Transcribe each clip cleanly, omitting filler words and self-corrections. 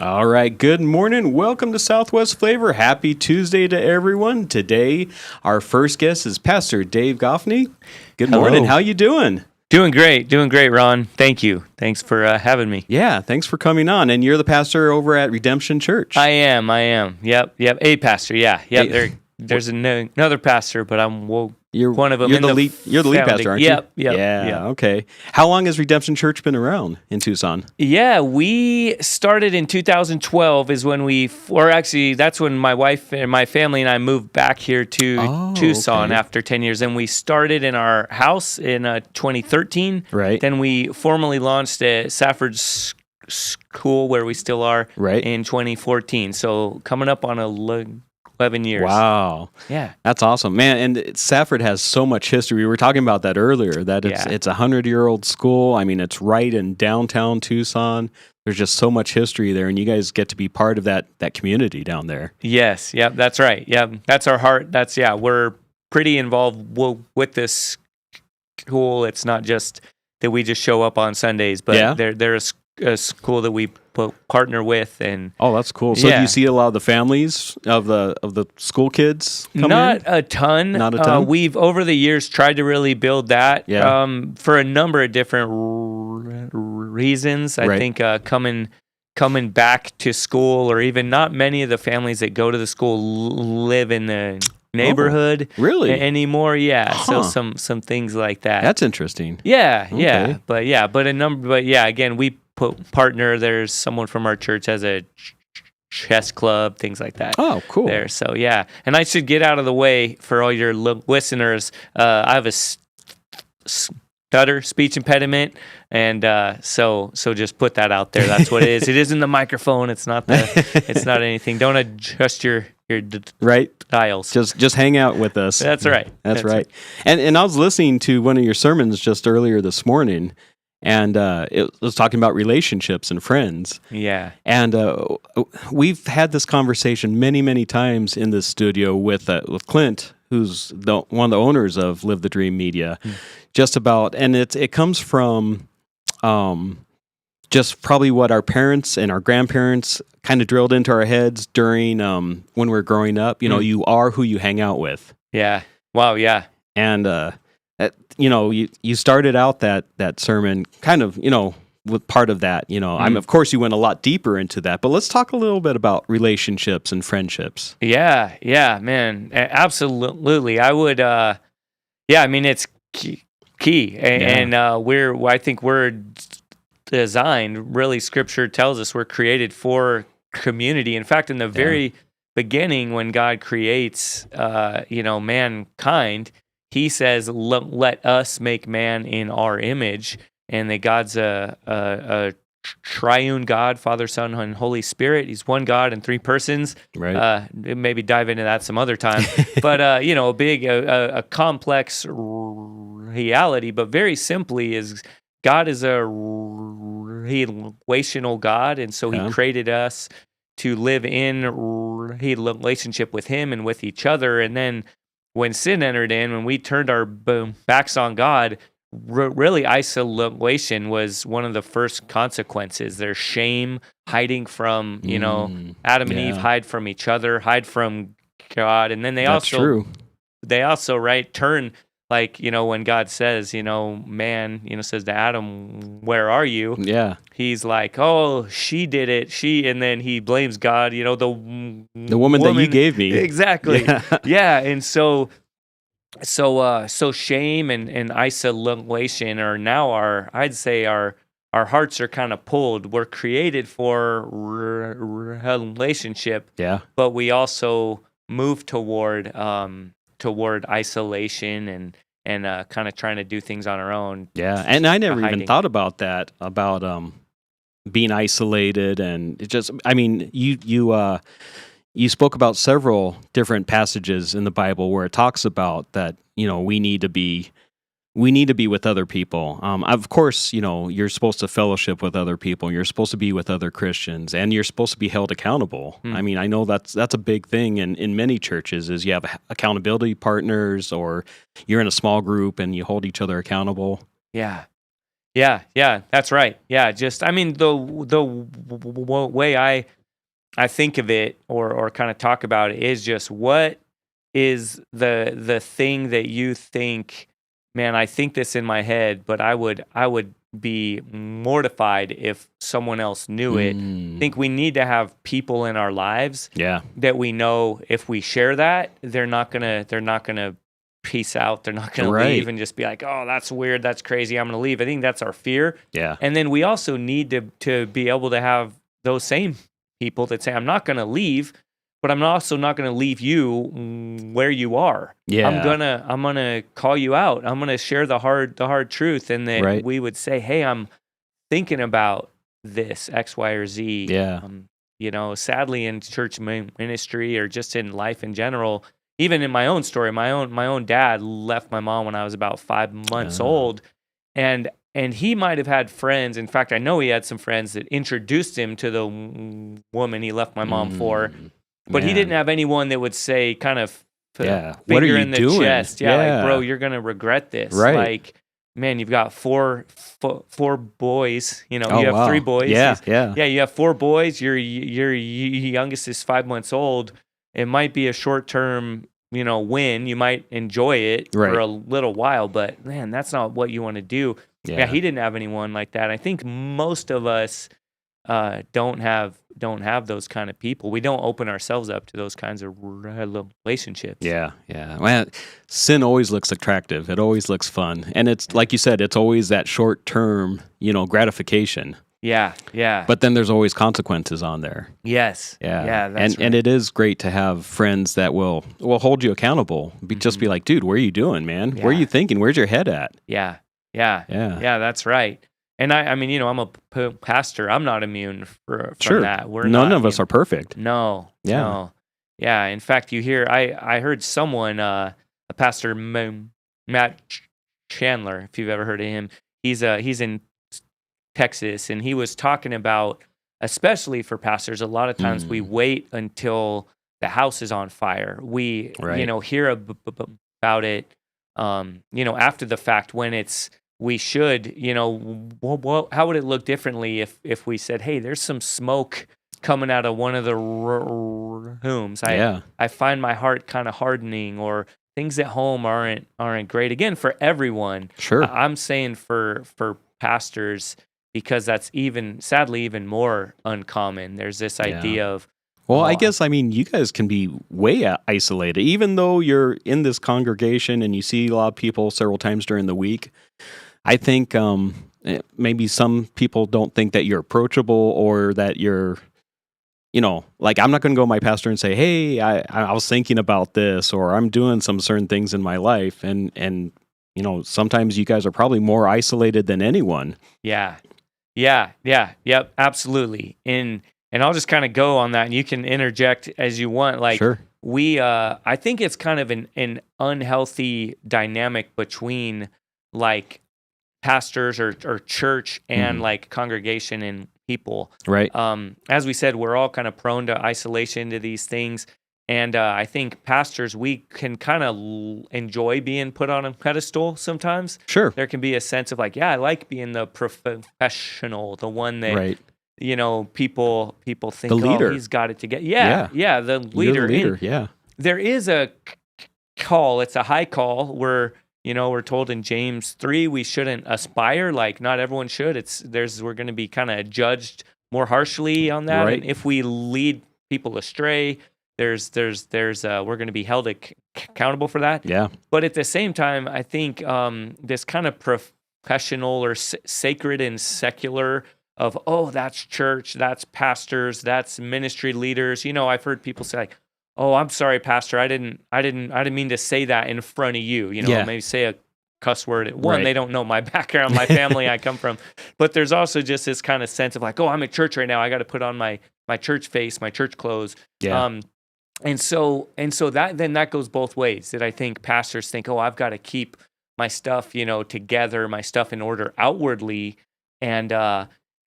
All right, good morning. Welcome to Southwest Flavor. Happy Tuesday to everyone. Today, our first guest is Pastor Dave Goffeney. Good morning. How you doing? Doing great, Ron. Thank you. Thanks for having me. Yeah, thanks for coming on. And you're the pastor over at Redemption Church. I am. Yep. A pastor, yeah. There's another pastor, but you're one of them. You're the lead pastor, aren't you? Yep. Yeah, okay. How long has Redemption Church been around in Tucson? Yeah, we started in 2012 is when that's when my wife and my family and I moved back here to Tucson after 10 years. And we started in our house in 2013. Right. Then we formally launched at Safford School, where we still are, in 2014. So coming up on 11 years. Wow. Yeah. That's awesome. Man, and Safford has so much history. We were talking about that earlier, that it's a 100-year-old school. I mean, it's right in downtown Tucson. There's just so much history there, and you guys get to be part of that community down there. Yes. Yep. That's right. Yeah. That's our heart. We're pretty involved with this school. It's not just that we just show up on Sundays, but they're a school that we partner with, and that's cool. So do you see a lot of the families of the school kids come Not in? a ton. We've over the years tried to really build that for a number of different reasons. I think coming back to school, or even not many of the families that go to the school live in the neighborhood anymore. So some things like that. That's interesting. Again, we partner. There's someone from our church has a chess club, things like that. Oh, cool. There, so and I should get out of the way for all your listeners. I have a speech impediment, and so just put that out there. That's what it is. It isn't the microphone. It's not it's not anything. Don't adjust your dials. Just hang out with us. That's right. That's right. And I was listening to one of your sermons just earlier this morning, and it was talking about relationships and friends. Yeah. And we've had this conversation many, many times in this studio with Clint, who's one of the owners of Live the Dream Media, just about, and it comes from just probably what our parents and our grandparents kind of drilled into our heads during when we were growing up. You know, you are who you hang out with. Yeah. Wow. Yeah. And you started out that sermon kind of, with part of that. Of course you went a lot deeper into that, but let's talk a little bit about relationships and friendships. Yeah, man, absolutely. I would. I mean, it's key, and I think we're designed. Really, Scripture tells us we're created for community. In fact, in the very beginning, when God creates, mankind, He says, "Let us make man in our image," and that God's a triune God, Father, Son, and Holy Spirit. He's one God in three persons. Right. Maybe dive into that some other time. But a complex reality. But very simply, is God is a relational God, and so He created us to live in relationship with Him and with each other. And then when sin entered in, when we turned our backs on God, really isolation was one of the first consequences. There's shame, hiding from, Adam and Eve hide from each other, hide from God. And then they also turn, like, when God says, man, says to Adam, "Where are you?" Yeah. He's like, "Oh, she did it. And then he blames God, the woman that you gave me. Exactly. Yeah. And so shame and isolation are now our hearts are kind of pulled. We're created for relationship. Yeah. But we also move toward isolation and kind of trying to do things on our own. Yeah. And I never even thought about that, about being isolated, and it just, I mean, you spoke about several different passages in the Bible where it talks about that, we need to be with other people. Of course, you're supposed to fellowship with other people. You're supposed to be with other Christians, and you're supposed to be held accountable. I mean, I know that's a big thing in many churches, is you have accountability partners, or you're in a small group and you hold each other accountable. Yeah. Yeah, yeah, that's right. Yeah, just I mean the way I think of it or kind of talk about it is just what is the thing that you think, man, I think this in my head, but I would be mortified if someone else knew it. I think we need to have people in our lives Yeah. that we know if we share that, they're not gonna peace out. They're not gonna leave Right. and just be like, oh, that's weird, that's crazy, I'm gonna leave. I think that's our fear. Yeah. And then we also need to be able to have those same people that say, I'm not gonna leave, but I'm also not gonna leave you where you are. Yeah. I'm gonna call you out. I'm gonna share the hard truth, and that Right. we would say, hey, I'm thinking about this X, Y, or Z. Yeah. Sadly in church ministry or just in life in general, even in my own story, my own dad left my mom when I was about 5 months old, and he might have had friends. In fact, I know he had some friends that introduced him to the woman he left my mom for, but he didn't have anyone that would say, kind of, Yeah. finger What are you in the doing? chest. Yeah, like, bro, you're gonna regret this. Right. Like, man, you've got four boys. You Oh, have wow. 3 boys. Yeah. Yeah. Yeah, you have 4 boys. Your youngest is 5 months old. It might be a short term, win. You might enjoy it Right. for a little while, but man, that's not what you want to do. Yeah, he didn't have anyone like that. I think most of us don't have those kind of people. We don't open ourselves up to those kinds of relationships. Yeah, yeah. Well, sin always looks attractive. It always looks fun, and it's like you said. It's always that short-term, gratification. Yeah, yeah. But then there's always consequences on there. Yes. Yeah, Yeah. That's and it is great to have friends that will hold you accountable. Just be like, dude, what are you doing, man? Where are you thinking? Where's your head at? Yeah. Yeah. Yeah. Yeah. That's right. And I mean, I'm a pastor. I'm not immune from Sure. that. None of us are perfect. No. Yeah. No. Yeah. In fact, you hear, I heard someone, a pastor, Matt Chandler, if you've ever heard of him, he's in Texas, and he was talking about, especially for pastors, a lot of times we wait until the house is on fire. We, hear about it, after the fact, when we should, how would it look differently if we said, hey, there's some smoke coming out of one of the rooms. I find my heart kind of hardening, or things at home aren't great. Again, for everyone. Sure. I'm saying for pastors, because that's sadly even more uncommon. There's this idea of, well, I guess, you guys can be way isolated, even though you're in this congregation and you see a lot of people several times during the week. I think maybe some people don't think that you're approachable, or that you're, like, I'm not going to go to my pastor and say, hey, I was thinking about this, or I'm doing some certain things in my life. And sometimes you guys are probably more isolated than anyone. Yeah. Yep, absolutely. And I'll just kind of go on that, and you can interject as you want. Like, sure. I think it's kind of an unhealthy dynamic between, like, pastors or church and like congregation and people. Right. As we said, we're all kind of prone to isolation, to these things. And I think pastors, we can kind of enjoy being put on a pedestal sometimes. Sure. There can be a sense of like, yeah, I like being the professional, the one that, people think, the leader. Oh, he's got it together. Yeah, the leader. You're the leader, yeah. There is a call. It's a high call where, we're told in James 3, we shouldn't aspire. Like, not everyone should. We're going to be kind of judged more harshly on that. Right. And if we lead people astray, we're going to be held accountable for that. Yeah. But at the same time, I think this kind of professional or sacred and secular of, oh, that's church, that's pastors, that's ministry leaders. I've heard people say, like, oh, I'm sorry, pastor, I didn't mean to say that in front of you. Maybe say a cuss word. One, they don't know my background, my family I come from. But there's also just this kind of sense of like, oh, I'm at church right now, I got to put on my church face, my church clothes. Yeah. And so that goes both ways. That I think pastors think, oh, I've got to keep my stuff, together, my stuff in order outwardly, and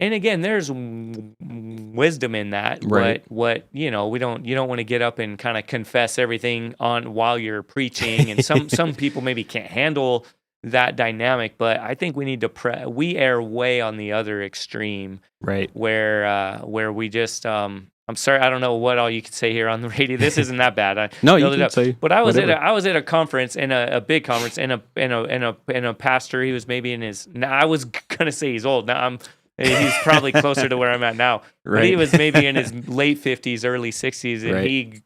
again, there's wisdom in that. Right. You don't want to get up and kind of confess everything on while you're preaching, and some people maybe can't handle that dynamic, but I think we need to we err way on the other extreme, right? Where we just I'm sorry, I don't know what all you could say here on the radio. This isn't that bad. No, you can say. But I was whatever. at a conference, in a big conference, and a pastor. He was maybe in his. Now I was gonna say he's old. Now he's probably closer to where I'm at now. Right. But he was maybe in his late 50s, early 60s, and he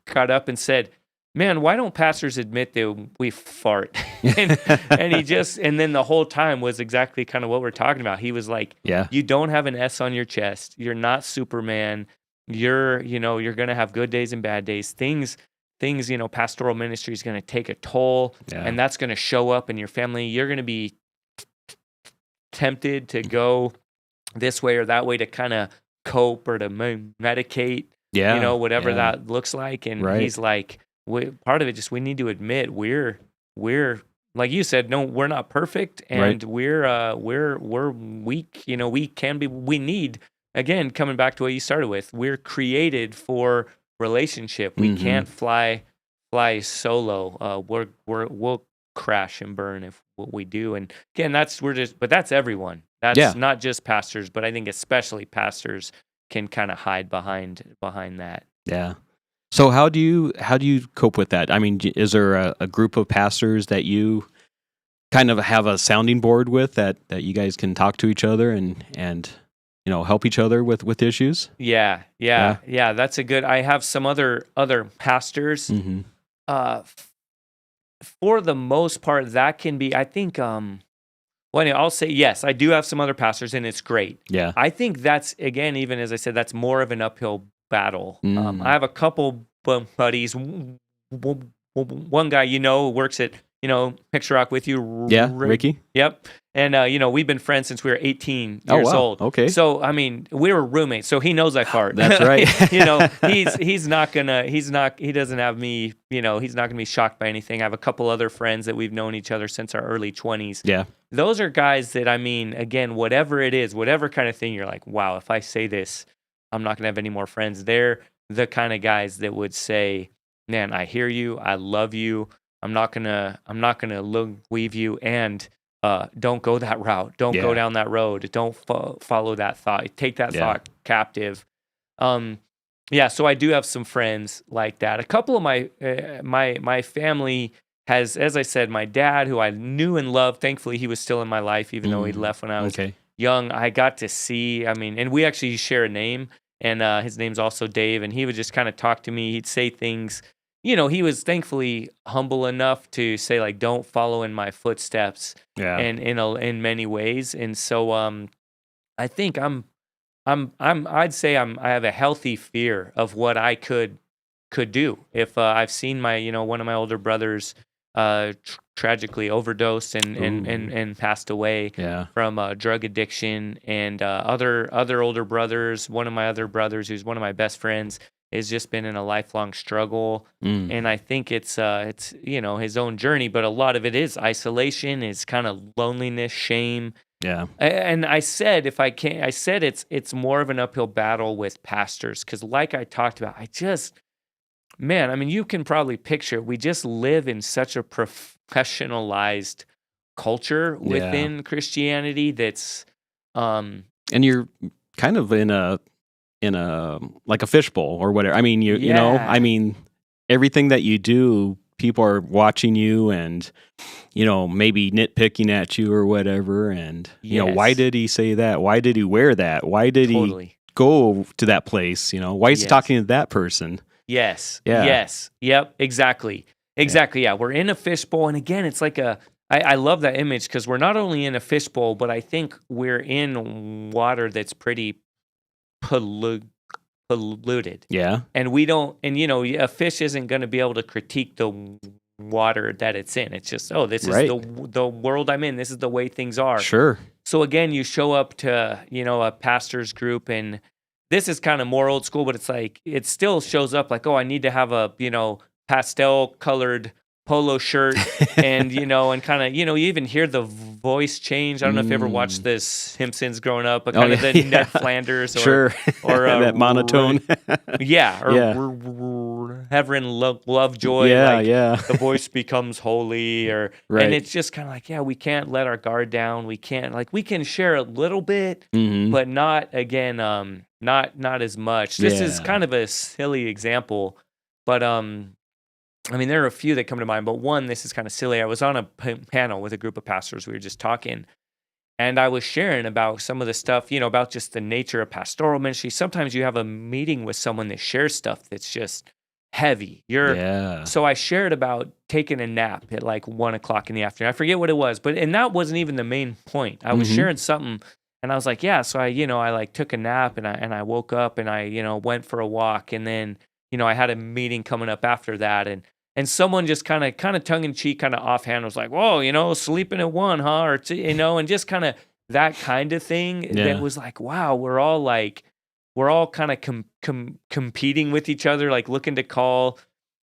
got up and said, "Man, why don't pastors admit that we fart?" and he just, and then the whole time was exactly kind of what we're talking about. He was like, yeah, you don't have an S on your chest. You're not Superman. You're going to have good days and bad days. Things, pastoral ministry is going to take a toll, and that's going to show up in your family. You're going to be tempted to go this way or that way to kind of cope or to medicate, whatever that looks like. And he's like, part of it just, we need to admit we're like you said, no, we're not perfect, and we're weak. We need, again, coming back to what you started with, we're created for relationship. We can't fly solo. We'll crash and burn if what we do. And again, but that's everyone. That's not just pastors, but I think especially pastors can kind of hide behind that. Yeah. So how do you cope with that? I mean, is there a group of pastors that you kind of have a sounding board with that you guys can talk to each other and help each other with issues? Yeah. That's a good. I have some other pastors. For the most part, that can be. I think. I'll say yes. I do have some other pastors, and it's great. Yeah. I think that's, again, even as I said, that's more of an uphill battle. I have a couple buddies. One guy, works at Picture Rock with you. Yeah, Ricky. Yep. And we've been friends since we were 18 years old. Okay. So I mean, we were roommates. So he knows I fart. That's right. He doesn't have me. He's not gonna be shocked by anything. I have a couple other friends that we've known each other since our early 20s. Yeah. Those are guys that, I mean, again, whatever it is, whatever kind of thing, you're like, wow, if I say this, I'm not gonna have any more friends. They're the kind of guys that would say, man, I hear you, I love you. I'm not gonna leave you, and don't go that route. Don't go down that road. Don't follow that thought. Take that thought captive. So I do have some friends like that. A couple of my family has, as I said, my dad, who I knew and loved. Thankfully, he was still in my life, even though he left when I was young. I got to see. I mean, and we actually share a name, and his name's also Dave. And he would just kind of talk to me. He'd say things. He was thankfully humble enough to say, like, don't follow in my footsteps. Yeah. And in many ways. And so I think I'd say I have a healthy fear of what I could do if I've seen my one of my older brothers tragically overdosed and passed away from drug addiction, and other older brothers. One of my other brothers, who's one of my best friends, has just been in a lifelong struggle, and I think it's his own journey, but a lot of it is isolation, is kind of loneliness, shame. Yeah. And I said, it's more of an uphill battle with pastors, because like I talked about, I mean, you can probably picture, we just live in such a professionalized culture within Christianity that's and you're kind of in a like a fishbowl or whatever. I mean, I mean, everything that you do, people are watching you and, maybe nitpicking at you or whatever. And, why did he say that? Why did he wear that? Why did he go to that place? Why is he talking to that person? Yes. Yeah. Yes. Yep. Exactly. Yeah. We're in a fishbowl. And again, it's like I love that image, because we're not only in a fishbowl, but I think we're in water that's pretty polluted. Yeah. And we don't, and a fish isn't going to be able to critique the water that it's in. It's just, this is the world I'm in. This is the way things are. Sure. So again, you show up to, a pastor's group, and this is kind of more old school, but it's like, it still shows up like, I need to have a, pastel colored polo shirt and, and kind of, you even hear the voice change. I don't know if you ever watched The Simpsons growing up, but kind of the Ned Flanders or that monotone. Reverend Lovejoy, Yeah, like yeah. the voice becomes holy, or Right. and it's just kind of like, yeah, we can't let our guard down. We can't, like, we can share a little bit, Mhm. but not again, not as much. This is Yeah. kind of a silly example, but I mean, there are a few that come to mind, but one, this is kind of silly. I was on a panel with a group of pastors. We were just talking, and I was sharing about some of the stuff, about just the nature of pastoral ministry. Sometimes you have a meeting with someone that shares stuff that's just heavy. Yeah. So I shared about taking a nap at like 1 o'clock in the afternoon. I forget what it was, and that wasn't even the main point. I was Mhm. sharing something, and I was like, yeah. So I like took a nap, and I woke up, and I went for a walk, and then I had a meeting coming up after that, and someone just kind of tongue in cheek, kind of offhand was like, "Whoa, sleeping at 1, huh?" Or and just kind of that kind of thing. That Yeah. was like, wow, we're all kind of competing with each other, like looking to call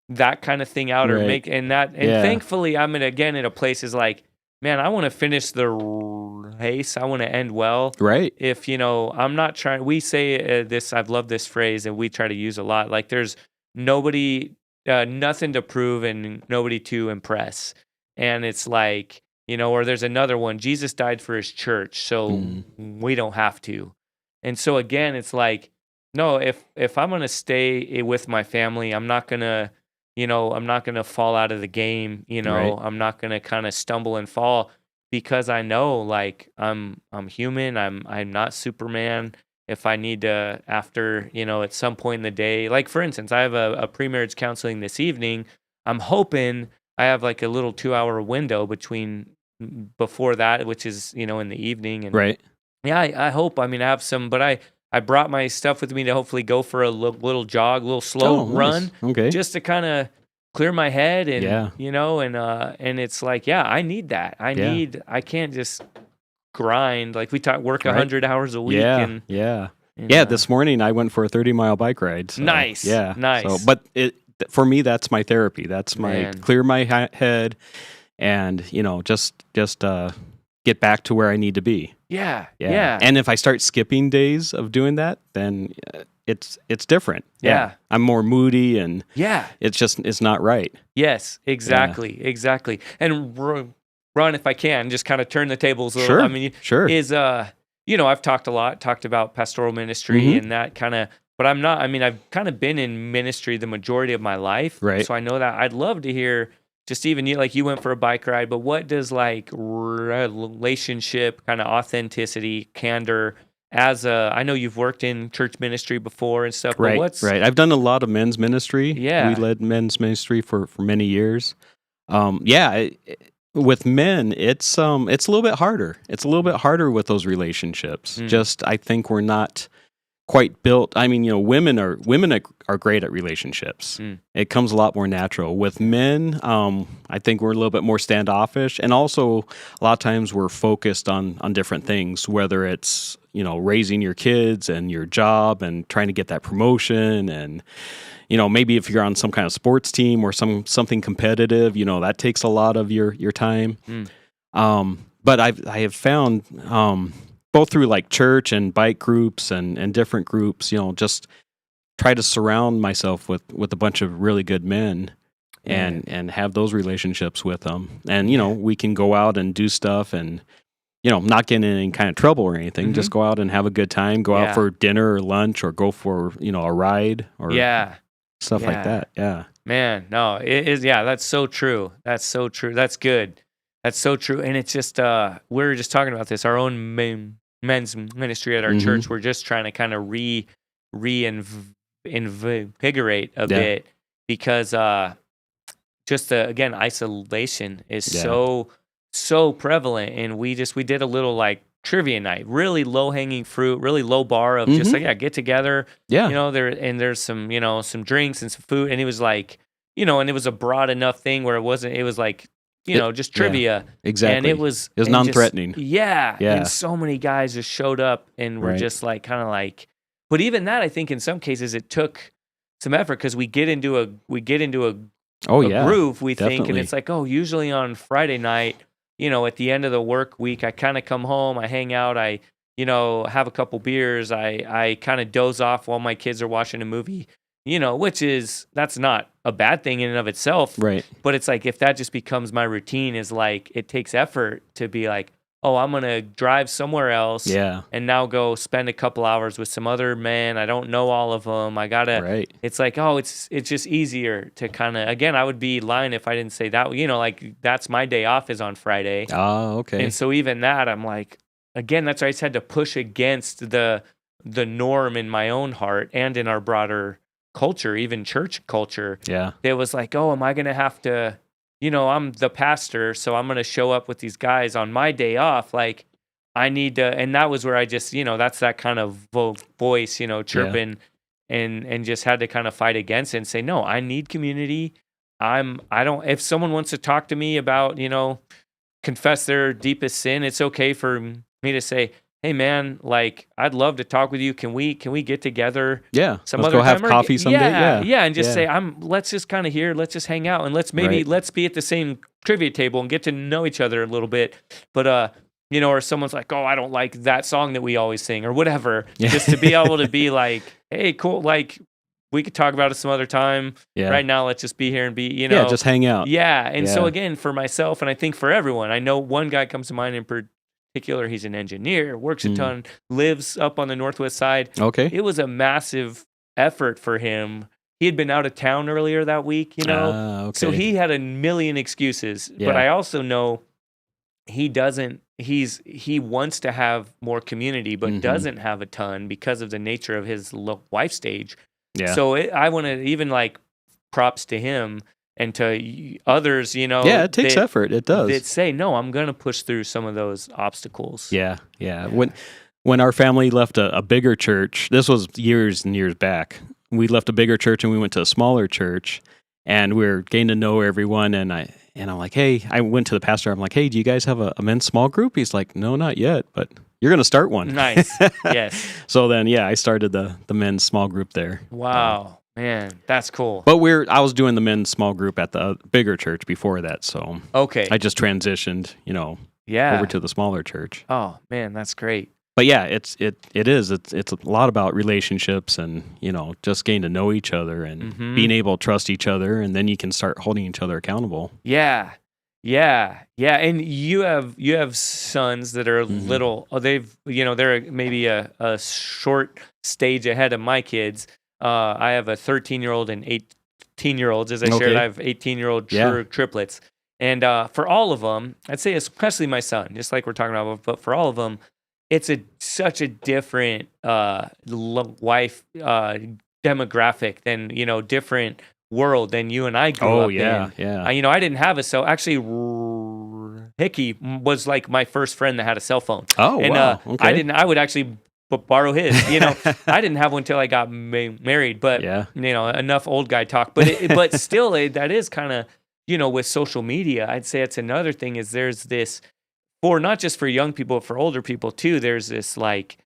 that kind of thing out or Right. make and Yeah. thankfully I'm again in a place is like, man, I want to finish the race. I want to end well. Right. If I'm not trying. We say this. I've loved this phrase, and we try to use a lot. Like, there's nobody, nothing to prove, and nobody to impress. And it's like, or there's another one. Jesus died for his church, so we don't have to. And so again, it's like, no, if I'm gonna stay with my family, I'm not gonna, I'm not gonna fall out of the game. Right. I'm not gonna kind of stumble and fall, because I know, like, I'm human. I'm not Superman. If I need to, after, at some point in the day, like for instance, I have a pre-marriage counseling this evening. I'm hoping I have like a little 2-hour window before that, which is, in the evening. And Right. yeah, I hope. I mean, I have some, but I brought my stuff with me to hopefully go for a little jog, a little slow Oh, nice. run, Okay. just to kind of clear my head. And Yeah. and it's like, yeah, I need that. Yeah. I can't just grind, like we work Right. 100 hours a week. Yeah. And Yeah. and, Yeah. This morning I went for a 30-mile bike ride. So, Nice, Yeah. nice. So, but for me, that's my therapy. That's my Man. clear my head, and just get back to where I need to be. yeah. And if I start skipping days of doing that, then it's different. Yeah. I'm more moody, and Yeah. it's not right. Yes, exactly. And Ron, if I can, just kind of turn the tables a little. Sure. I mean, Sure. I've talked about pastoral ministry Mhm. and that kind of, but I'm not. I mean, I've kind of been in ministry the majority of my life, Right. so I know that. I'd love to hear, just even you went for a bike ride, but what does like relationship, kind of authenticity, candor, I know you've worked in church ministry before and stuff, but Right. Right. I've done a lot of men's ministry. Yeah. We led men's ministry for many years. With men, it's a little bit harder. It's a little bit harder with those relationships. Just, I think we're not quite built. I mean, women are great at relationships. It comes a lot more natural. With men, I think we're a little bit more standoffish, and also a lot of times we're focused on different things, whether it's raising your kids and your job and trying to get that promotion, and maybe if you're on some kind of sports team or something competitive, that takes a lot of your time. But I have found, both through like church and bike groups and different groups, just try to surround myself with a bunch of really good men and have those relationships with them. And, we can go out and do stuff and, not get in any kind of trouble or anything. Just go out and have a good time, go out for dinner or lunch, or go for, a ride or stuff like that. Yeah. Man, no, it is. Yeah, that's so true. That's so true. That's good. That's so true. And it's just, we were just talking about this, our own men's ministry at our church. We're just trying to kind of reinvigorate a bit, because just again, isolation is so prevalent. And we did a little like trivia night, really low hanging fruit, really low bar of just like, get together. There's some, some drinks and some food. And it was like, and it was a broad enough thing where it was like, just trivia. Exactly. And it was non-threatening. Yeah. And so many guys just showed up and were just like, kind of like, but even that, I think in some cases it took some effort, because we get into a groove, we think. And it's like, usually on Friday night, at the end of the work week, I kind of come home, I hang out, I have a couple beers, I kind of doze off while my kids are watching a movie. that's not a bad thing in and of itself. Right. But it's like, if that just becomes my routine, is like, it takes effort to be like, oh, I'm going to drive somewhere else and now go spend a couple hours with some other man. I don't know all of them. I got to, it's like, oh, it's just easier to kind of, again, I would be lying if I didn't say that, like that's my day off is on Friday. Oh, okay. And so even that, I'm like, again, that's why I just had to push against the norm in my own heart and in our broader culture, even church culture. Yeah. It was like, oh, am I going to have to, I'm the pastor, so I'm going to show up with these guys on my day off. Like, I need to, and that was where I just, that's that kind of voice, chirping and just had to kind of fight against it and say, no, I need community. If someone wants to talk to me about, confess their deepest sin, it's okay for me to say, hey man, like I'd love to talk with you. Can we get together? Yeah. Some let's other go have time? coffee someday. Yeah. And just say, let's just kind of let's just hang out and let's be at the same trivia table and get to know each other a little bit. But or someone's like, oh, I don't like that song that we always sing or whatever. Just to be able to be like, hey, cool, like we could talk about it some other time. Yeah. Right now, let's just be here and be, Yeah, just hang out. Yeah. And so again, for myself, and I think for everyone, I know one guy comes to mind in particular. He's an engineer, works a ton, lives up on the Northwest side. Okay. It was a massive effort for him. He had been out of town earlier that week, Okay. So he had a million excuses. Yeah. But I also know he wants to have more community, but doesn't have a ton because of the nature of his life stage. Yeah. So I want to even like props to him. And to others, yeah, it takes effort. It does. That say, no, I'm going to push through some of those obstacles. Yeah. When our family left a bigger church, this was years and years back. We left a bigger church and we went to a smaller church, and we were getting to know everyone. And I'm like, hey, I went to the pastor. I'm like, hey, do you guys have a men's small group? He's like, no, not yet, but you're going to start one. Nice. Yes. So then, I started the men's small group there. Wow. Man, that's cool. But I was doing the men's small group at the bigger church before that, so I just transitioned, over to the smaller church. Oh man, that's great. But yeah, it's a lot about relationships and just getting to know each other and being able to trust each other, and then you can start holding each other accountable. Yeah. And you have sons that are little. Oh, they're maybe a short stage ahead of my kids. I have a 13-year-old and 18-year-olds. As I shared, I have 18-year-old triplets. And for all of them, I'd say especially my son, just like we're talking about, but for all of them, it's such a different life demographic than, different world than you and I grew up in. Yeah. I didn't have a actually, Hickey was like my first friend that had a cell phone. Oh, and, wow. Okay. I would actually borrow his, I didn't have one until I got married, but enough old guy talk, but still that is kind of, with social media, I'd say it's another thing is there's this, for not just for young people, but for older people too, there's this like,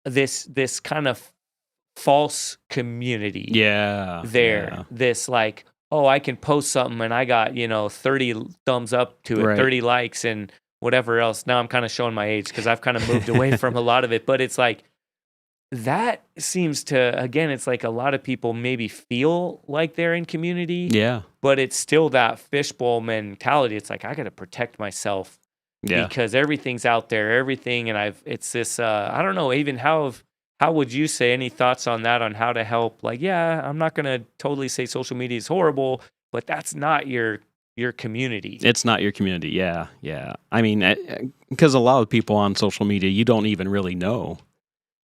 this kind of false community. This like, oh, I can post something and I got, 30 thumbs up to it, 30 likes and whatever else. Now I'm kind of showing my age because I've kind of moved away from a lot of it, but it's like, that seems to, again, it's like a lot of people maybe feel like they're in community. Yeah. But it's still that fishbowl mentality. It's like, I got to protect myself because everything's out there, everything. And it's this, I don't know, even how would you say, any thoughts on that, on how to help? Like, I'm not going to totally say social media is horrible, but that's not your community. It's not your community. Yeah. I mean, because a lot of people on social media, you don't even really know.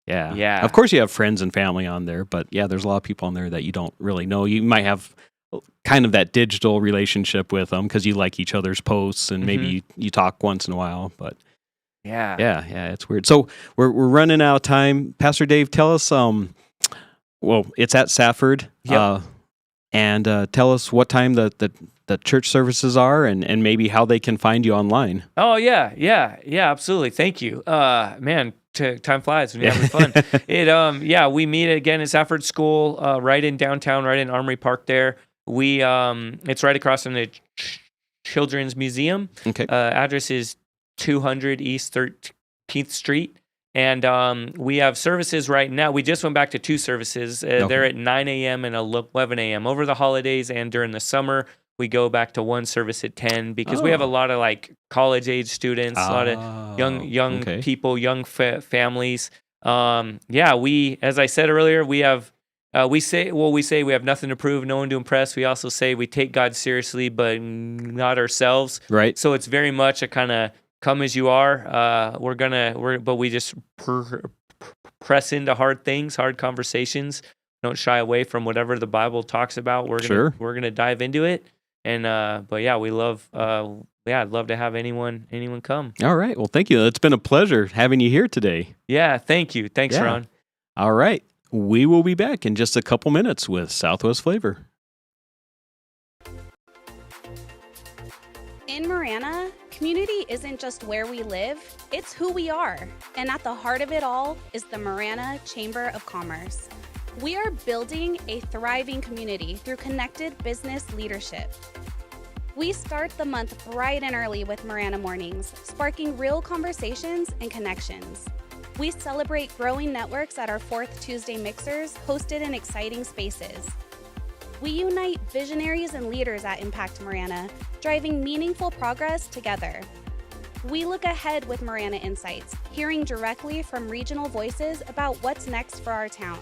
Yeah. Of course you have friends and family on there, but there's a lot of people on there that you don't really know. You might have kind of that digital relationship with them because you like each other's posts and maybe you talk once in a while, but yeah, it's weird. So we're running out of time. Pastor Dave, tell us, it's at Safford. Yep. And tell us what time the church services are and maybe how they can find you online. Oh, yeah, absolutely. Thank you. Man, time flies when you're having fun. We meet again at Safford School, right in downtown, right in Armory Park there. It's right across from the Children's Museum. Okay. Address is 200 East 13th Street. And we have services right now. We just went back to 2 services. They're at 9 a.m. and 11 a.m. Over the holidays and during the summer, we go back to 1 service at 10 because we have a lot of like college age students, a lot of young people, young families. We, as I said earlier, we have, we say we have nothing to prove, no one to impress. We also say we take God seriously, but not ourselves. Right. So it's very much a kind of come as you are. But we just press into hard things, hard conversations. Don't shy away from whatever the Bible talks about. We're gonna dive into it. And we love. I'd love to have anyone come. All right. Well, thank you. It's been a pleasure having you here today. Yeah. Thank you. Thanks, Ron. All right. We will be back in just a couple minutes with Southwest Flavor. In Marana, community isn't just where we live, it's who we are. And at the heart of it all is the Marana Chamber of Commerce. We are building a thriving community through connected business leadership. We start the month bright and early with Marana Mornings, sparking real conversations and connections. We celebrate growing networks at our 4th Tuesday mixers, hosted in exciting spaces. We unite visionaries and leaders at Impact Marana, driving meaningful progress together. We look ahead with Marana Insights, hearing directly from regional voices about what's next for our town.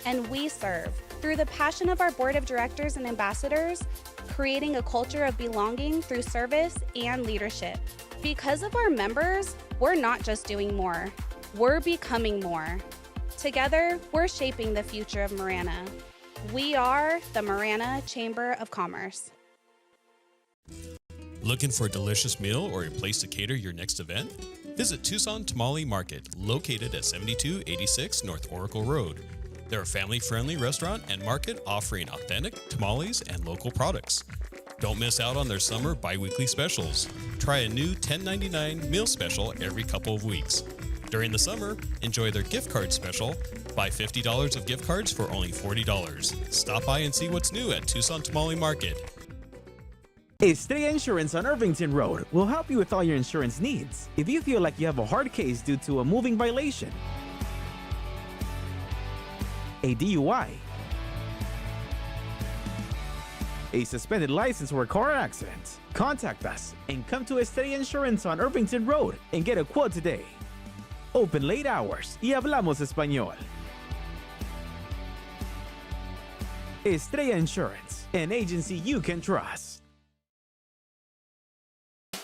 And we serve, through the passion of our board of directors and ambassadors, creating a culture of belonging through service and leadership. Because of our members, we're not just doing more, we're becoming more. Together, we're shaping the future of Marana. We are the Marana Chamber of Commerce. Looking for a delicious meal or a place to cater your next event? Visit Tucson Tamale Market, located at 7286 North Oracle Road. They're a family-friendly restaurant and market offering authentic tamales and local products. Don't miss out on their summer bi-weekly specials. Try a new $10.99 meal special every couple of weeks. During the summer, enjoy their gift card special. Buy $50 of gift cards for only $40. Stop by and see what's new at Tucson Tamale Market. Estrella Insurance on Irvington Road will help you with all your insurance needs. If you feel like you have a hard case due to a moving violation, a DUI, a suspended license or a car accident, contact us and come to Estrella Insurance on Irvington Road and get a quote today. Open late hours y hablamos español. Estrella Insurance, an agency you can trust.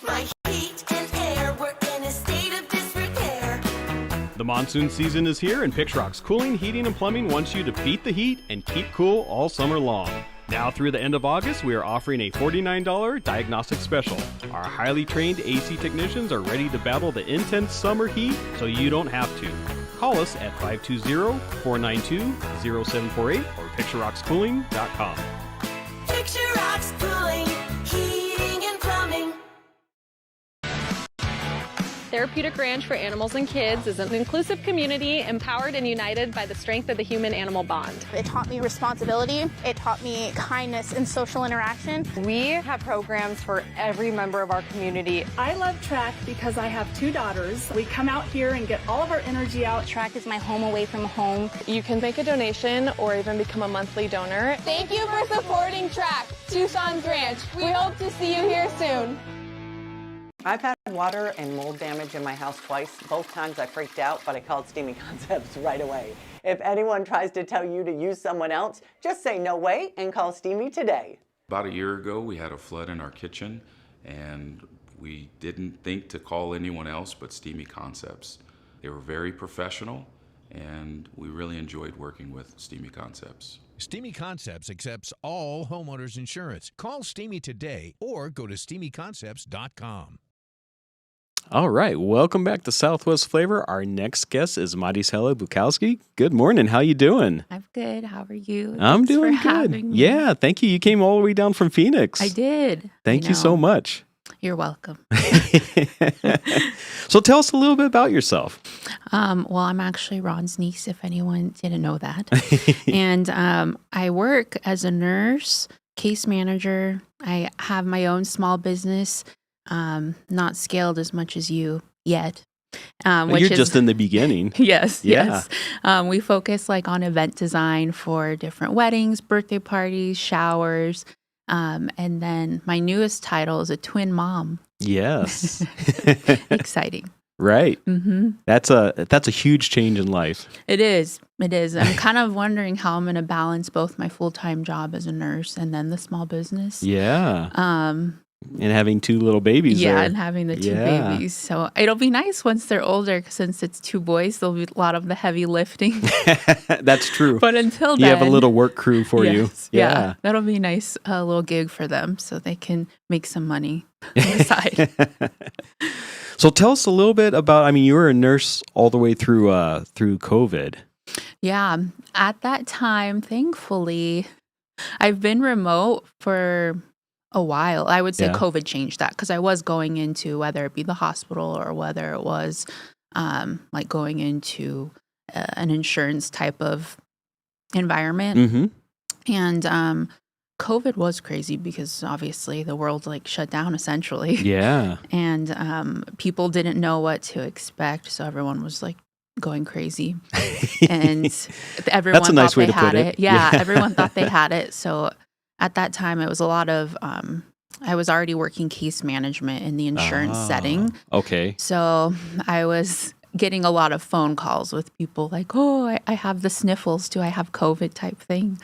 My heat and air were in a state of disrepair. The monsoon season is here, and Pixrock's Cooling, Heating, and Plumbing wants you to beat the heat and keep cool all summer long. Now through the end of August, we are offering a $49 diagnostic special. Our highly trained AC technicians are ready to battle the intense summer heat, so you don't have to. Call us at 520-492-0748 or picturerockscooling.com. Picture Rocks Cooling, Heating and Plumbing. Therapeutic Ranch for Animals and Kids is an inclusive community empowered and united by the strength of the human-animal bond. It taught me responsibility. It taught me kindness and social interaction. We have programs for every member of our community. I love track because I have 2 daughters. We come out here and get all of our energy out. Track is my home away from home. You can make a donation or even become a monthly donor. Thank you for supporting Track, Tucson's Ranch. We hope to see you here soon. I've had water and mold damage in my house twice. Both times I freaked out, but I called Steamy Concepts right away. If anyone tries to tell you to use someone else, just say no way and call Steamy today. About a year ago, we had a flood in our kitchen, and we didn't think to call anyone else but Steamy Concepts. They were very professional, and we really enjoyed working with Steamy Concepts. Steamy Concepts accepts all homeowners insurance. Call Steamy today or go to steamyconcepts.com. All right, welcome back to Southwest Flavor. Our next guest is Marisela Buczkowski. Good morning. How you doing? I'm good. How are you? I'm doing good. Yeah, thank you. You came all the way down from Phoenix. I did. Thank you so much. You're welcome. So tell us a little bit about yourself. Well, I'm actually Ron's niece, if anyone didn't know that. And I work as a nurse, case manager. I have my own small business. Not scaled as much as you yet. which You're is just in the beginning. yes, Yeah. yes. We focus like on event design for different weddings, birthday parties, showers, and then my newest title is a twin mom. Yes. Exciting. Right. Mm-hmm. That's a huge change in life. It is. It is. I'm kind of wondering how I'm going to balance both my full-time job as a nurse and then the small business. Yeah. And having 2 little babies Yeah, there. and having the 2 Yeah. babies. So it'll be nice once they're older, since it's 2 boys. There'll be a lot of the heavy lifting. That's true. But until then, you have a little work crew for you. yes, yeah, that'll be a nice little gig for them, so they can make some money on the side. So tell us a little bit about. I mean, you were a nurse all the way through COVID. Yeah, at that time, thankfully, I've been remote for a while. I would say Yeah. COVID changed that, because I was going into, whether it be the hospital or whether it was like going into an insurance type of environment. Mm-hmm. And COVID was crazy because obviously the world like shut down essentially. Yeah. And people didn't know what to expect. So everyone was like going crazy. And everyone That's a nice thought way they to put had it. Yeah, everyone thought they had it. So at that time, it was a lot of, I was already working case management in the insurance setting. Okay. So I was getting a lot of phone calls with people like, oh, I have the sniffles. Do I have COVID type thing?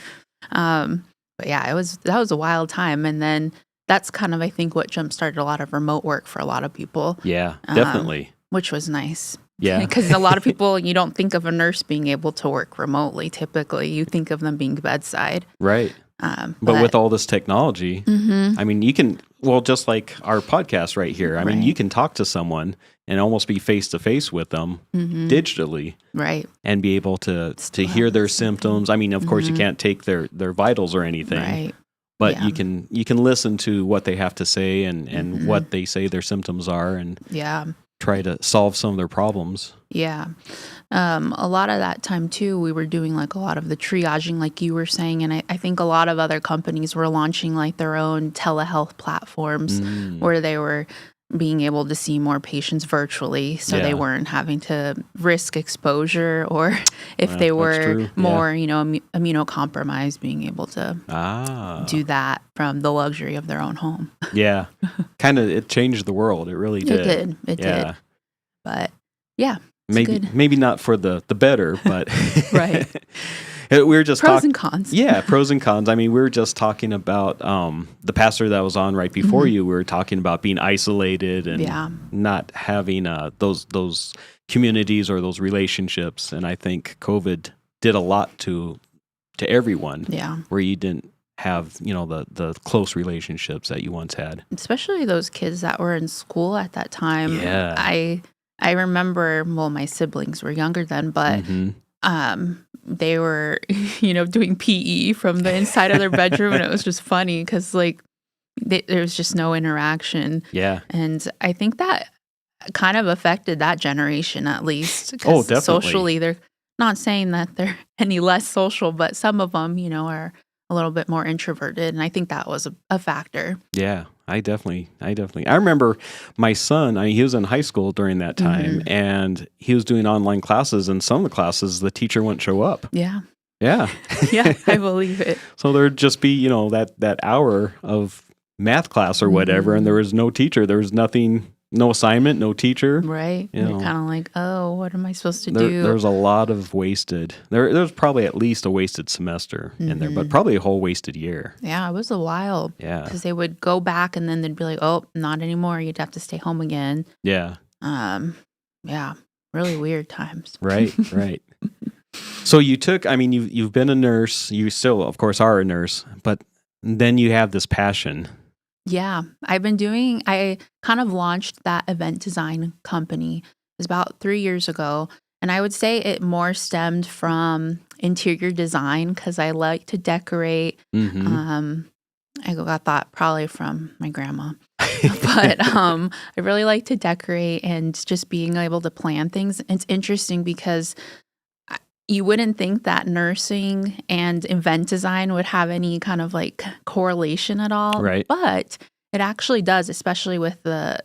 But yeah, that was a wild time. And then that's kind of, I think, what jump-started a lot of remote work for a lot of people. Yeah, definitely. Which was nice. Yeah. Because a lot of people, you don't think of a nurse being able to work remotely. Typically, you think of them being bedside. Right. But with all this technology, I mean, you can, just like our podcast right here, I mean, you can talk to someone and almost be face to face with them digitally. Right. And be able to hear their symptoms. I mean, of course, you can't take their vitals or anything. Right. But you can listen to what they have to say and what they say their symptoms are and try to solve some of their problems. Yeah. A lot of that time too, we were doing like a lot of the triaging, like you were saying. And I think a lot of other companies were launching like their own telehealth platforms where they were being able to see more patients virtually. So they weren't having to risk exposure, or if they were more, immunocompromised, being able to do that from the luxury of their own home. Yeah. Kind of, it changed the world. It really did. It did. But yeah. Maybe not for the better, but right. We were just pros and cons. Yeah, pros and cons. I mean, we were just talking about the pastor that was on right before you. We were talking about being isolated and not having those communities or those relationships. And I think COVID did a lot to everyone. Yeah, where you didn't have the close relationships that you once had, especially those kids that were in school at that time. Yeah, I remember, my siblings were younger then, but they were, doing PE from the inside of their bedroom. And it was just funny because, there was just no interaction. Yeah. And I think that kind of affected that generation, at least. Oh, definitely. Socially, they're not saying that they're any less social, but some of them, are a little bit more introverted. And I think that was a factor. Yeah. I remember my son, he was in high school during that time and he was doing online classes, and some of the classes the teacher wouldn't show up. Yeah. Yeah. Yeah, I believe it. So there'd just be, that hour of math class or whatever, and there was no teacher. There was nothing, no assignment, no teacher. Right. You're kind of like, oh, what am I supposed to do? There's a lot of wasted. There's probably at least a wasted semester in there, but probably a whole wasted year. Yeah, it was a while. Yeah. Because they would go back and then they'd be like, oh, not anymore. You'd have to stay home again. Yeah. Yeah. Really weird times. Right. Right. So you've been a nurse. You still, of course, are a nurse, but then you have this passion. Yeah, I kind of launched that event design company. It was about 3 years ago. And I would say it more stemmed from interior design because I like to decorate. I got that probably from my grandma. But I really like to decorate and just being able to plan things. It's interesting because you wouldn't think that nursing and event design would have any kind of correlation at all. Right. But it actually does, especially with the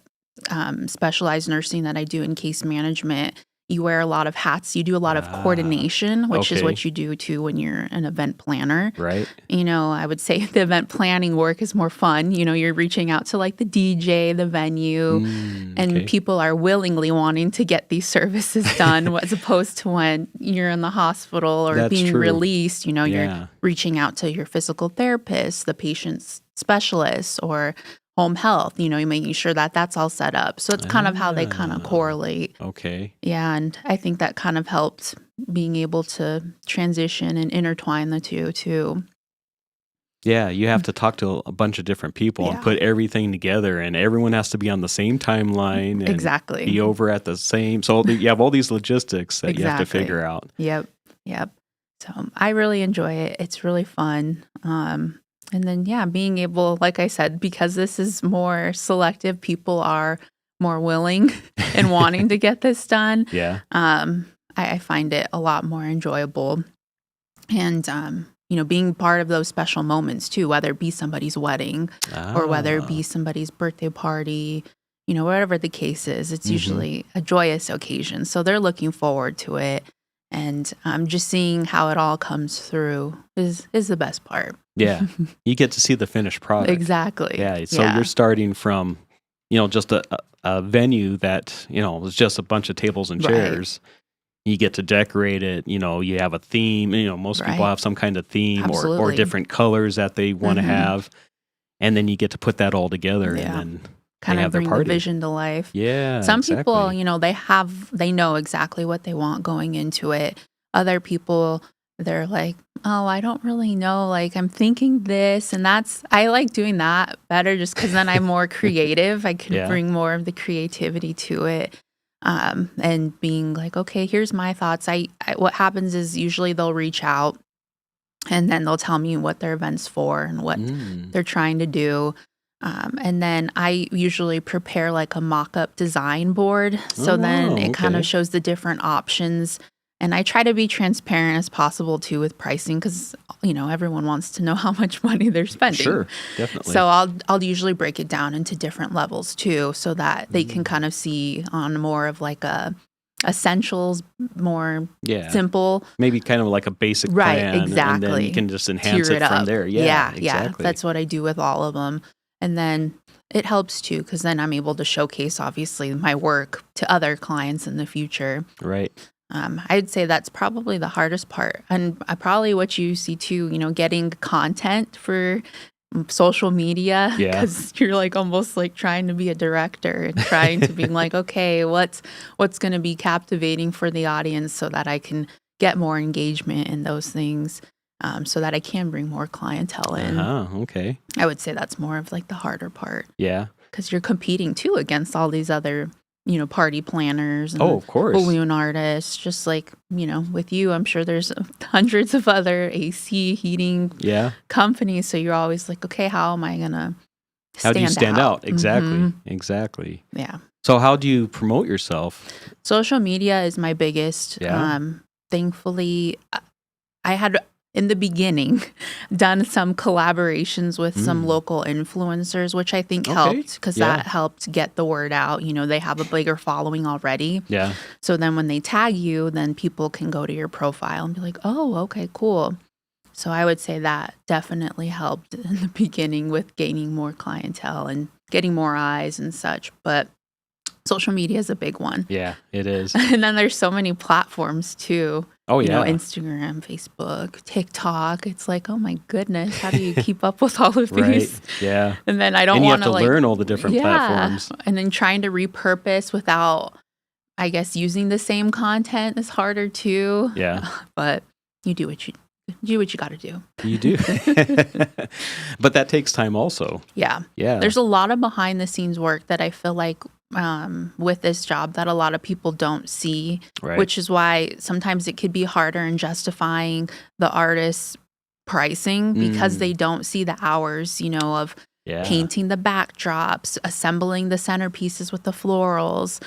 specialized nursing that I do in case management, you wear a lot of hats. You do a lot of coordination, which is what you do too when you're an event planner. Right. I would say the event planning work is more fun. You're reaching out to like the DJ, the venue, and people are willingly wanting to get these services done as opposed to when you're in the hospital or being released. You're reaching out to your physical therapist, the patient's specialist, or home health, you're making sure that that's all set up. So it's kind of how they kind of correlate. Okay. Yeah, and I think that kind of helped being able to transition and intertwine the two too. Yeah, you have to talk to a bunch of different people and put everything together, and everyone has to be on the same timeline. And exactly. Be over at the same. So you have all these logistics that you have to figure out. Yep. So I really enjoy it. It's really fun. And then, being able, like I said, because this is more selective, people are more willing and wanting to get this done. Yeah. I find it a lot more enjoyable. And, being part of those special moments too, whether it be somebody's wedding or whether it be somebody's birthday party, whatever the case is, it's usually a joyous occasion. So they're looking forward to it. And just seeing how it all comes through is the best part. Yeah. You get to see the finished product. Exactly. Yeah. So you're starting from, just a venue that, was just a bunch of tables and chairs. Right. You get to decorate it. You have a theme. Most people have some kind of theme or different colors that they want to have. And then you get to put that all together and then kind of bring the vision to life. Yeah. Some people, they know exactly what they want going into it. Other people, they're like, oh, I don't really know. Like, I'm thinking this, and I like doing that better just because then I'm more creative. I can bring more of the creativity to it. And being like, okay, here's my thoughts. What happens is usually they'll reach out and then they'll tell me what their event's for and what they're trying to do. And then I usually prepare like a mock-up design board. So then it kind of shows the different options. And I try to be transparent as possible too with pricing because, everyone wants to know how much money they're spending. Sure, definitely. So I'll usually break it down into different levels too so that they can kind of see on more of like a essentials, more simple. Maybe kind of like a basic plan. Right, exactly. And then you can just enhance it from there. Yeah, exactly. That's what I do with all of them. And then it helps too, because then I'm able to showcase, obviously, my work to other clients in the future. Right. I'd say that's probably the hardest part. And probably what you see too, getting content for social media. Because you're like almost like trying to be a director and trying to be like, okay, what's going to be captivating for the audience so that I can get more engagement in those things. So that I can bring more clientele in. Okay. I would say that's more of like the harder part. Yeah. Because you're competing too against all these other, party planners and of course. balloon artists. Just like, with you, I'm sure there's hundreds of other AC heating companies. So you're always like, okay, how am I going to stand out? How do you stand out? Exactly. Exactly. Yeah. So how do you promote yourself? Social media is my biggest. Thankfully, I had in the beginning done some collaborations with some local influencers, which I think helped because that helped get the word out. They have a bigger following already. Yeah. So then when they tag you, then people can go to your profile and be like, oh, okay, cool. So I would say that definitely helped in the beginning with gaining more clientele and getting more eyes and such. But social media is a big one. Yeah, it is. And then there's so many platforms too. Oh, yeah. Instagram, Facebook, TikTok. It's like, oh my goodness, how do you keep up with all of these? Right. Yeah. And then I don't want to learn all the different platforms. And then trying to repurpose without, I guess, using the same content is harder too. Yeah. But you do what you got to do. You do. But that takes time also. Yeah. Yeah. There's a lot of behind the scenes work that I feel like with this job that a lot of people don't see, which is why sometimes it could be harder in justifying the artist's pricing because they don't see the hours, of painting the backdrops, assembling the centerpieces with the florals,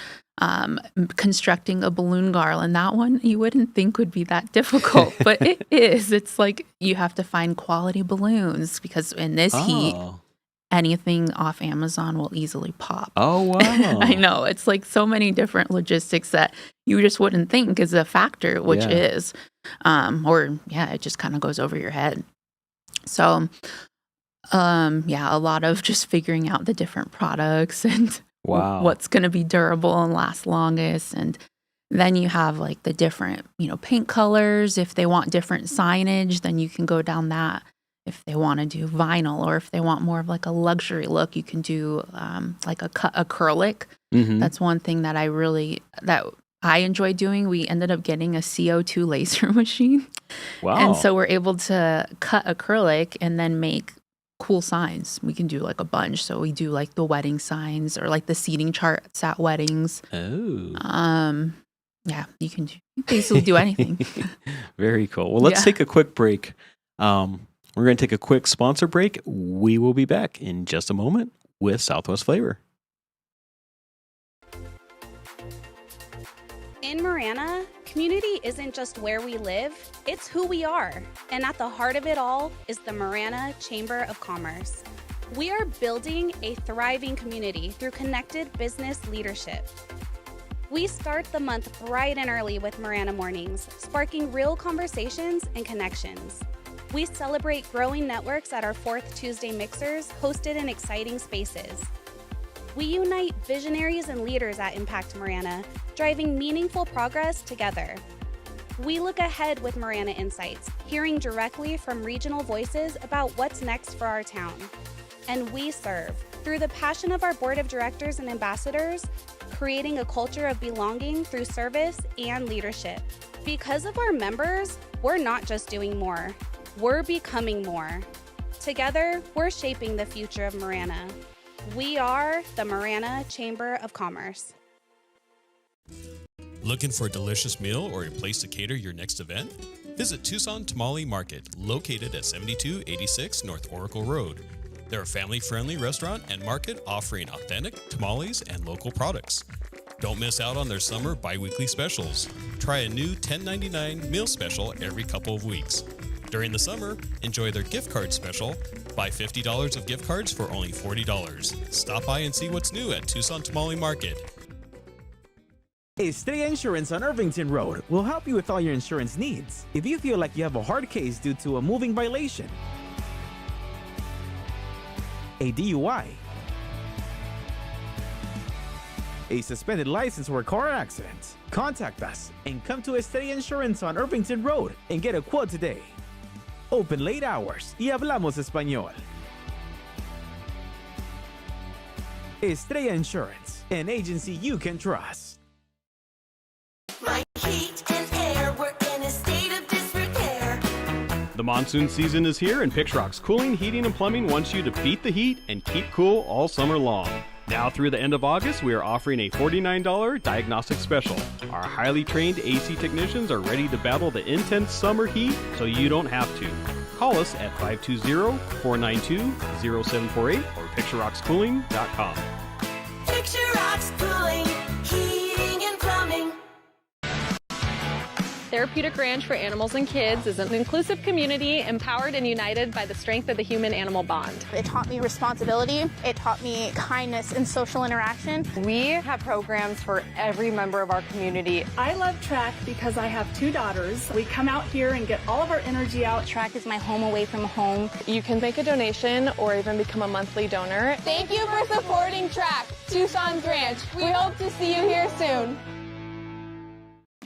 constructing a balloon garland. That one you wouldn't think would be that difficult, but it is. It's like you have to find quality balloons because in this heat, anything off Amazon will easily pop. Oh, wow. I know. It's like so many different logistics that you just wouldn't think is a factor, which is. It just kind of goes over your head. So, a lot of just figuring out the different products and what's going to be durable and last longest. And then you have like the different, paint colors. If they want different signage, then you can go down that. If they want to do vinyl, or if they want more of like a luxury look, you can do like a acrylic. That's one thing that I enjoy doing. We ended up getting a CO2 laser machine. Wow. And so we're able to cut acrylic and then make cool signs. We can do like a bunch. So we do like the wedding signs or like the seating charts at weddings. Oh. You can basically do anything. Very cool. Well, let's take a quick break. We're going to take a quick sponsor break. We will be back in just a moment with Southwest Flavor. In Marana, community isn't just where we live, it's who we are. And at the heart of it all is the Marana Chamber of Commerce. We are building a thriving community through connected business leadership. We start the month bright and early with Marana Mornings, sparking real conversations and connections. We celebrate growing networks at our 4th Tuesday mixers, hosted in exciting spaces. We unite visionaries and leaders at Impact Marana, driving meaningful progress together. We look ahead with Marana Insights, hearing directly from regional voices about what's next for our town. And we serve, through the passion of our board of directors and ambassadors, creating a culture of belonging through service and leadership. Because of our members, we're not just doing more, we're becoming more. Together, we're shaping the future of Marana. We are the Marana Chamber of Commerce. Looking for a delicious meal or a place to cater your next event? Visit Tucson Tamale Market, located at 7286 North Oracle Road. They're a family-friendly restaurant and market offering authentic tamales and local products. Don't miss out on their summer bi-weekly specials. Try a new $10.99 meal special every couple of weeks. During the summer, enjoy their gift card special. Buy $50 of gift cards for only $40. Stop by and see what's new at Tucson Tamale Market. Estrella Insurance on Irvington Road will help you with all your insurance needs. If you feel like you have a hard case due to a moving violation, a DUI, a suspended license or car accident, contact us and come to Estrella Insurance on Irvington Road and get a quote today. Open late hours y hablamos español. Estrella Insurance, an agency you can trust. My heat and air were in a state of disrepair. The monsoon season is here, and Pixrock's Cooling, Heating, and Plumbing wants you to beat the heat and keep cool all summer long. Now through the end of August, we are offering a $49 diagnostic special. Our highly trained AC technicians are ready to battle the intense summer heat so you don't have to. Call us at 520-492-0748 or PictureRocksCooling.com. Picture Rocks Cooling, Heating, and Plumbing. Therapeutic Ranch for Animals and Kids is an inclusive community empowered and united by the strength of the human-animal bond. It taught me responsibility. It taught me kindness and social interaction. We have programs for every member of our community. I love track because I have 2 daughters. We come out here and get all of our energy out. Track is my home away from home. You can make a donation or even become a monthly donor. Thank you for supporting Track, Tucson's Ranch. We hope to see you here soon.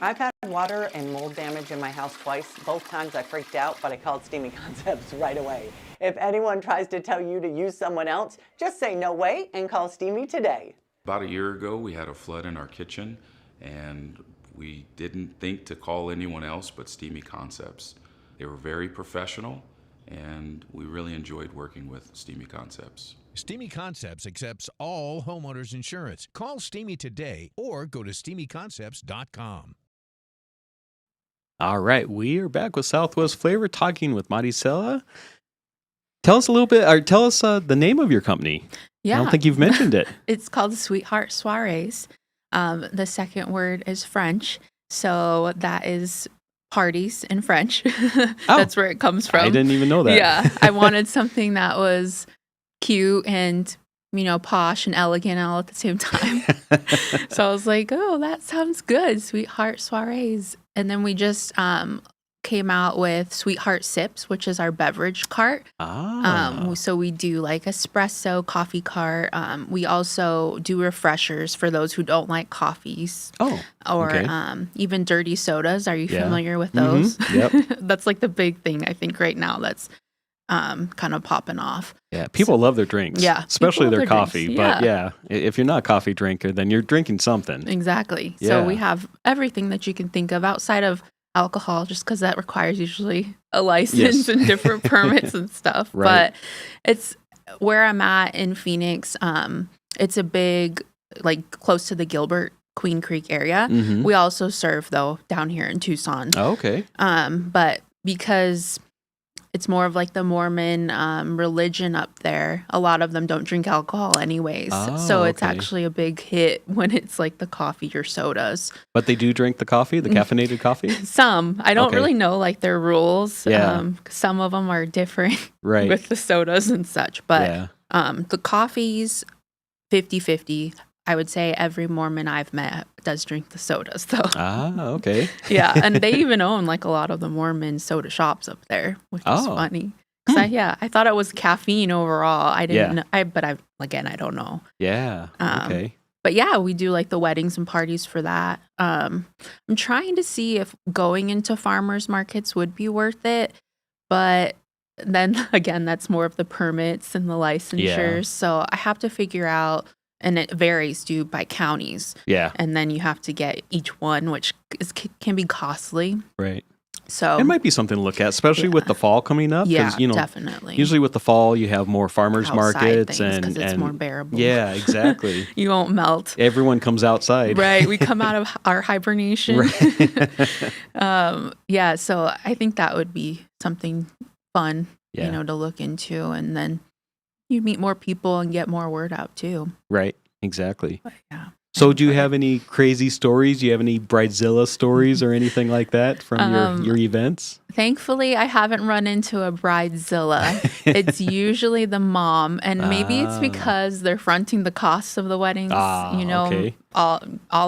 I've had water and mold damage in my house twice. Both times I freaked out, but I called Steamy Concepts right away. If anyone tries to tell you to use someone else, just say no way and call Steamy today. About a year ago, we had a flood in our kitchen, and we didn't think to call anyone else but Steamy Concepts. They were very professional, and we really enjoyed working with Steamy Concepts. Steamy Concepts accepts all homeowners insurance. Call Steamy today or go to SteamyConcepts.com. All right, we are back with Southwest Flavor, talking with Marisela. Tell us a little bit, or tell us the name of your company. Yeah. I don't think you've mentioned it. It's called Sweetheart Soirees. The second word is French, so that is parties in French. That's where it comes from. I didn't even know that. Yeah, I wanted something that was cute and, posh and elegant all at the same time. So I was like, oh, that sounds good. Sweetheart Soirees. And then we just came out with Sweetheart Sips, which is our beverage cart. So we do like espresso, coffee cart. We also do refreshers for those who don't like coffees. Or even dirty sodas. Are you familiar with those? Mm-hmm. Yep. That's like the big thing, I think, right now that's kind of popping off. Yeah, people love their drinks. Yeah, especially their drinks, coffee. But if you're not a coffee drinker, then you're drinking something. Exactly. Yeah. So we have everything that you can think of outside of alcohol, just because that requires usually a license and different permits and stuff. Right. But it's where I'm at in Phoenix. It's a big, like close to the Gilbert, Queen Creek area. Mm-hmm. We also serve though down here in Tucson. Oh, okay. But because it's more of like the Mormon religion up there, a lot of them don't drink alcohol anyways. So it's actually a big hit when it's like the coffee or sodas. But they do drink the coffee, the caffeinated coffee? Some. I don't really know like their rules. Yeah. Some of them are different Right. with the sodas and such. But the coffees, 50-50. I would say every Mormon I've met does drink the sodas, though. Okay. Yeah, and they even own like a lot of the Mormon soda shops up there, which is funny. I thought it was caffeine overall. I didn't. I don't know. Yeah. Okay. But yeah, we do like the weddings and parties for that. I'm trying to see if going into farmers markets would be worth it, but then again, that's more of the permits and the licensures. Yeah. So I have to figure out. And it varies too by counties. Yeah. And then you have to get each one, which can be costly. Right. So it might be something to look at, especially with the fall coming up. Yeah, you know, definitely. Usually with the fall, you have more farmers Outside markets things, and it's more bearable. Yeah, exactly. You won't melt. Everyone comes outside. Right. We come out of our hibernation. Right. So I think that would be something fun, Yeah. to look into. And then you meet more people and get more word out too. Right. Exactly. But yeah. So do you have any crazy stories? Do you have any Bridezilla stories or anything like that from your events? Thankfully, I haven't run into a bridezilla. It's usually the mom, and maybe it's because they're fronting the costs of the weddings. Okay. All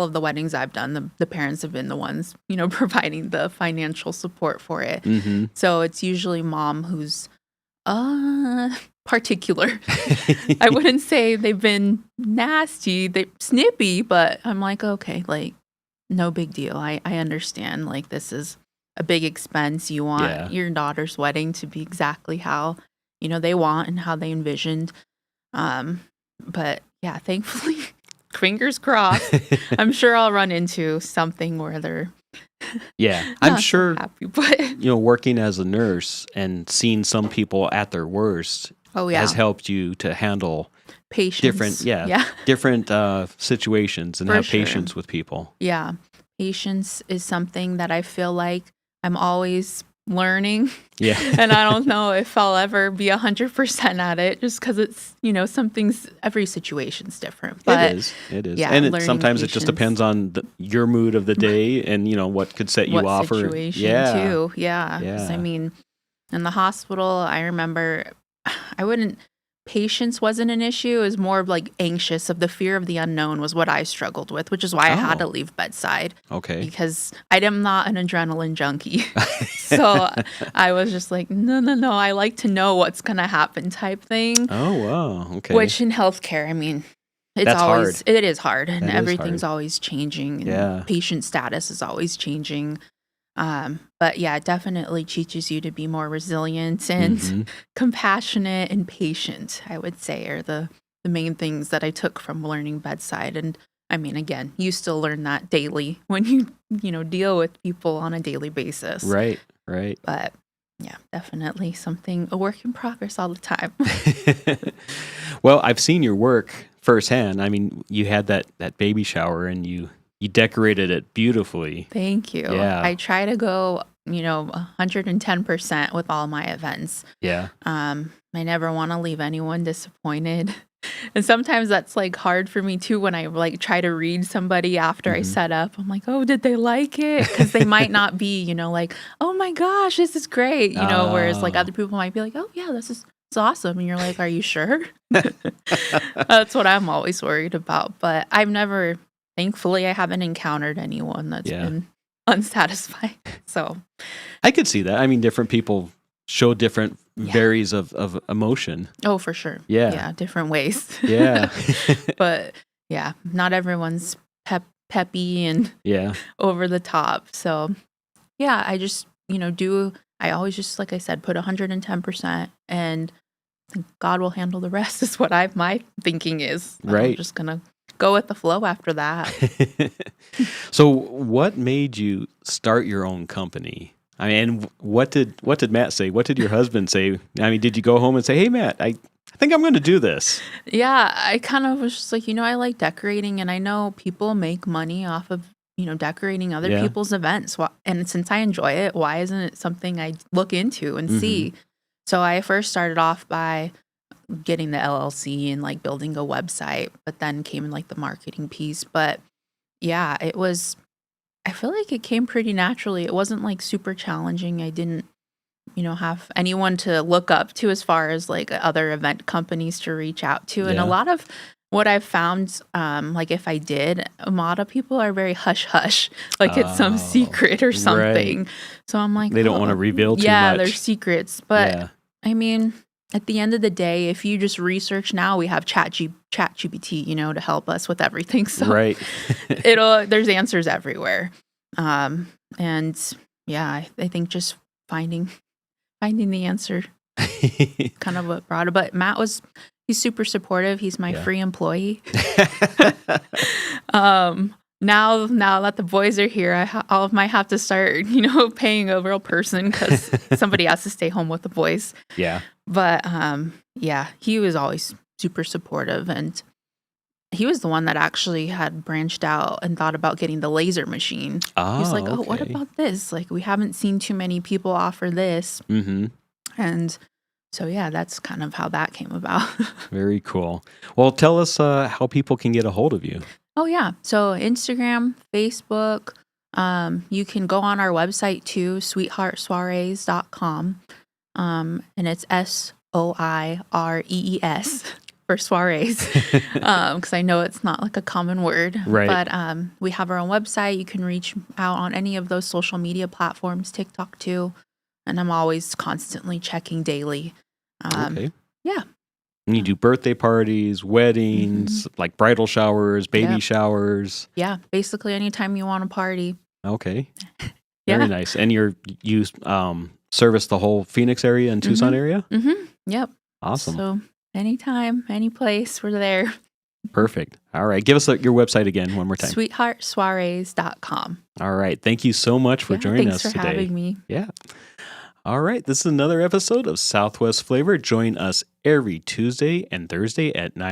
of the weddings I've done, the parents have been the ones, providing the financial support for it. Mm-hmm. So it's usually mom who's particular. I wouldn't say they've been nasty, they snippy, but I'm like, okay, like no big deal. I understand, like this is a big expense. You want your daughter's wedding to be exactly how they want and how they envisioned. But yeah, thankfully, fingers crossed, I'm sure I'll run into something where they're I'm sure happy, but working as a nurse and seeing some people at their worst has helped you to handle patience. different situations and have patience with people. Yeah. Patience is something that I feel like I'm always learning. Yeah. And I don't know if I'll ever be 100% at it just because it's, every situation's different. But it is. Yeah, and sometimes it just depends on your mood of the day and, what could set you off. Situation too. Yeah. 'Cause, I mean, in the hospital, I remember patience wasn't an issue. It was more of like anxious of the fear of the unknown was what I struggled with, which is why I had to leave bedside. Okay. Because I am not an adrenaline junkie. So I was just like, no. I like to know what's going to happen type thing. Oh, wow. Okay. Which in healthcare, I mean, it is hard and everything's always changing. And patient status is always changing. But yeah, it definitely teaches you to be more resilient and compassionate and patient, I would say, are the main things that I took from learning bedside. And I mean, again, you still learn that daily when you deal with people on a daily basis. Right. But yeah, definitely a work in progress all the time. Well, I've seen your work firsthand. I mean, you had that baby shower and you decorated it beautifully. Thank you. Yeah. I try to go, 110% with all my events. Yeah. I never want to leave anyone disappointed. And sometimes that's like hard for me too when I like try to read somebody after I set up. I'm like, oh, did they like it? Because they might not be, like, oh my gosh, this is great. Whereas like other people might be like, oh yeah, this is it's awesome. And you're like, are you sure? That's what I'm always worried about. But thankfully, I haven't encountered anyone that's been unsatisfied. So I could see that. I mean, different people show different varies of emotion. Oh, for sure. Yeah. Different ways. Yeah. But yeah, not everyone's peppy and over the top. So yeah, I just, I always just, like I said, put 110% and God will handle the rest is what my thinking is. Right. I'm just going to go with the flow after that. So what made you start your own company? I mean, what did Matt say? What did your husband say? I mean, did you go home and say, hey, Matt, I think I'm going to do this? Yeah, I kind of was just like, I like decorating and I know people make money off of, decorating other people's events. And since I enjoy it, why isn't it something I look into and see? So I first started off by getting the LLC and like building a website, but then came in like the marketing piece. But yeah, I feel like it came pretty naturally. It wasn't like super challenging. I didn't, have anyone to look up to as far as like other event companies to reach out to. And a lot of what I've found, like if I did, a lot of people are very hush-hush, like it's some secret or something. Right. So I'm like, they don't want to reveal too much. Yeah, they're secrets. But I mean, at the end of the day, if you just research now, we have ChatGPT, to help us with everything. So there's answers everywhere. And yeah, I think just finding the answer kind of what brought it. But he's super supportive. He's my free employee. Now that the boys are here, I might have to start, paying a real person because somebody has to stay home with the boys. Yeah. But he was always super supportive, and he was the one that actually had branched out and thought about getting the laser machine. Oh, he's like, what about this? Like, we haven't seen too many people offer this. Mm-hmm. And so, yeah, that's kind of how that came about. Very cool. Well, tell us how people can get a hold of you. Oh, yeah. So Instagram, Facebook. You can go on our website too, sweetheartsoirees.com. And it's SOIREES for soirees. Because I know it's not like a common word. Right. But we have our own website. You can reach out on any of those social media platforms, TikTok too. And I'm always constantly checking daily. Okay. Yeah. And you do birthday parties, weddings, like bridal showers, baby showers. Yeah, basically anytime you want to party. Okay. Very nice. And you service the whole Phoenix area and Tucson area? Mm-hmm. Yep. Awesome. So anytime, any place, we're there. Perfect. All right. Give us your website again one more time. Sweetheartsoirees.com. All right. Thank you so much for joining us today. Thanks for having me. Yeah. All right. This is another episode of Southwest Flavor. Join us every Tuesday and Thursday at 9.